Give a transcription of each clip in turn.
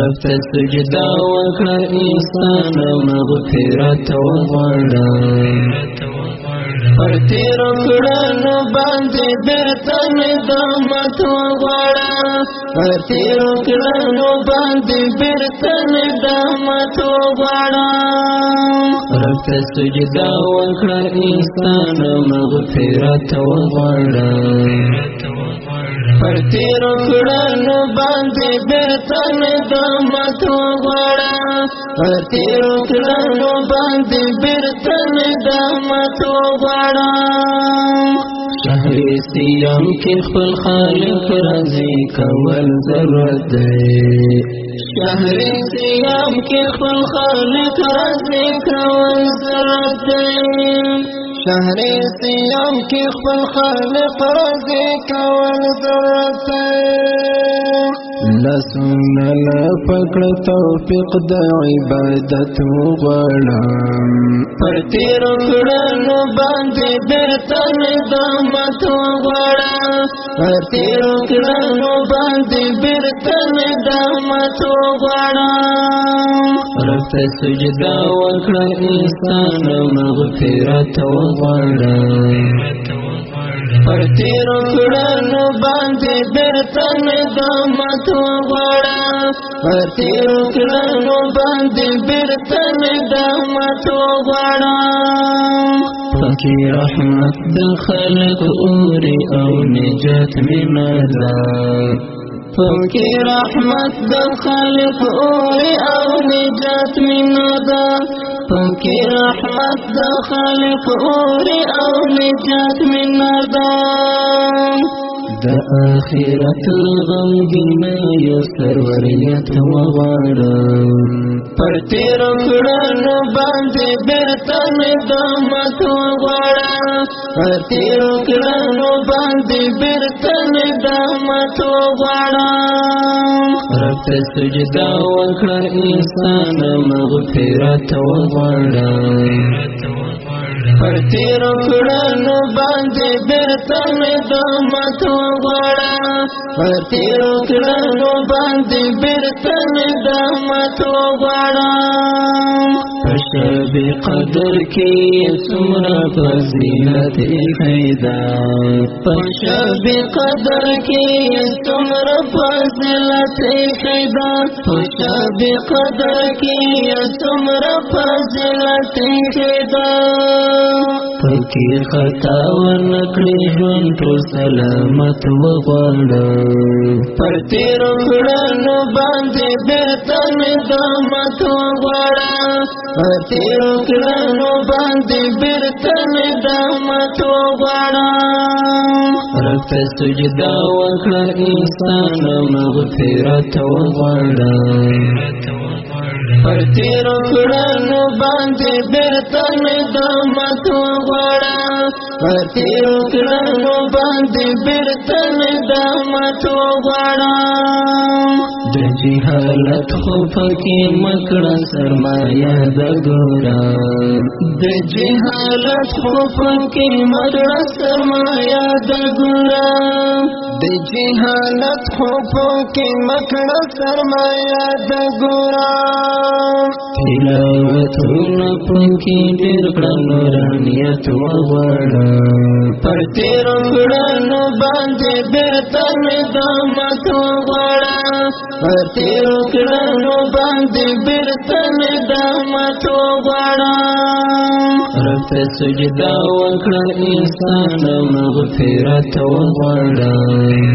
رب ته سجده وکړه انسان مغفرت وغواړه پر تیرو کړنو باندې بیرته ندامت وغواړه پر تیرو کړنو باندې بیرته ندامت وغواړه رب ته سجده وکړه انسان مغفرت وغواړه پر تیرو کړنو باندې بیرته ندامت وغواړه پر تیرو کړنو باندې بیرته ندامت وغواړه شهر سیام کې خپل خالق راضي کول ضرورت دی شهر سیام کې خپل خالق راضي کول ضرورت دی شهر سیام کې خپل خالق راضي کول ضرورت دی لسنا لا پکړه توفیق د عبادت وغواړم پر تیرو کړنو باندې بیرته ندامت وغواړم پر تیرو کړنو باندې بیرته ندامت وغواړم رب ته سجده وکړه انسان مغفرت وغواړم پر تیرو کړنو باندې بیرته ندامت وغواړه پر تیرو کړنو باندې بیرته ندامت وغواړه پکې رحمت د خلق اوري او نجات منا ده پکې رحمت د خلق اوري او نجات منا ده پکې رحمت د خالق اوري او نجات منا ده د آخرت غمګینه یو سروریت وغواړم پر تیرو کړنو باندې بیرته ندامت وغواړم پر تیرو کړنو باندې بیرته ندامت وغواړم رب ته سجده وکړه انسان مغفرت وغواړم پر تیرو کړنو باندې بیرته ندامت وغواړم پر تیرو کړنو باندې بیرته ندامت وغواړم په شب قدر کې څومره فضیلت ایښی ده په شب قدر کې څومره فضیلت ایښی ده په شب قدر کې څومره فضیلت ایښی ده پکې خطا ورنکړې ژوند ټول سلامت وغواړم پر تیرو کړنو باندې بیرته ندامت وغواړم پر تیرو کړنو باندې بیرته ندامت وغواړم رب ته سجده وکړه انسان مغفرت وغواړم پر تیرو کړنو باندې بیرته ندامت وغواړم پر تیرو کړنو باندې بیرته ندامت وغواړم د جهالت خو پکې مکړه سرمایه د ګورم د جهالت خو پکې مکړه سرمایه د ګورم د جهالت خو پکې مکړه سرمایه د ګورم تلاوتونه پکې ډېر کړه نورانیت وغواړم پر تیرو کړنو باندې بیرته ندامت وغواړم پر تیرو کړنو باندې بیرته ندامت وغواړم رب ته سجده وکړه انسان مغفرت وغواړم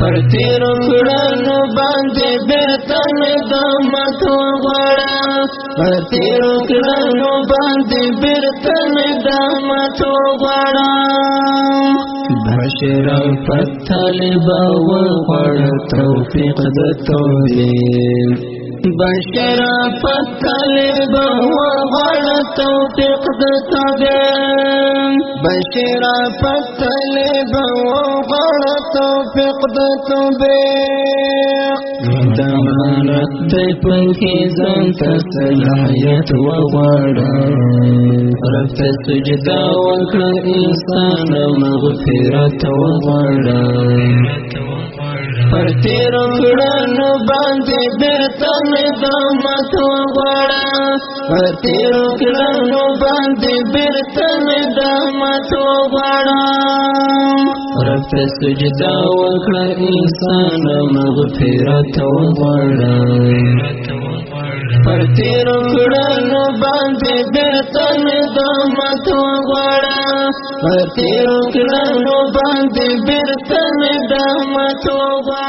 پر تیرو کړنو باندې بیرته ندامت وغواړم پر تیرو کړنو باندې بیرته ندامت وغواړم بشرافت طالب وغواړه توفیق د توبې بشرافت طالب وغواړه توفیق د توبې بشرافت طالب وغواړه توفیق د توبې دمانت دی پنکې ځان ته صلاحیت وغواړه رب ته سجده وکړه انسان مغفرت وغواړه پر تیرو کړنو باندې بیرته ندامت وغواړه پر تیرو کړنو باندې بیرته ندامت وغواړه رب ته سجده وکړه انسان مغفرت وغواړه پر تیرو کړنو باندې بیرته ندامت وغواړه پر تیرو کړنو باندې بیرته ندامت وغواړه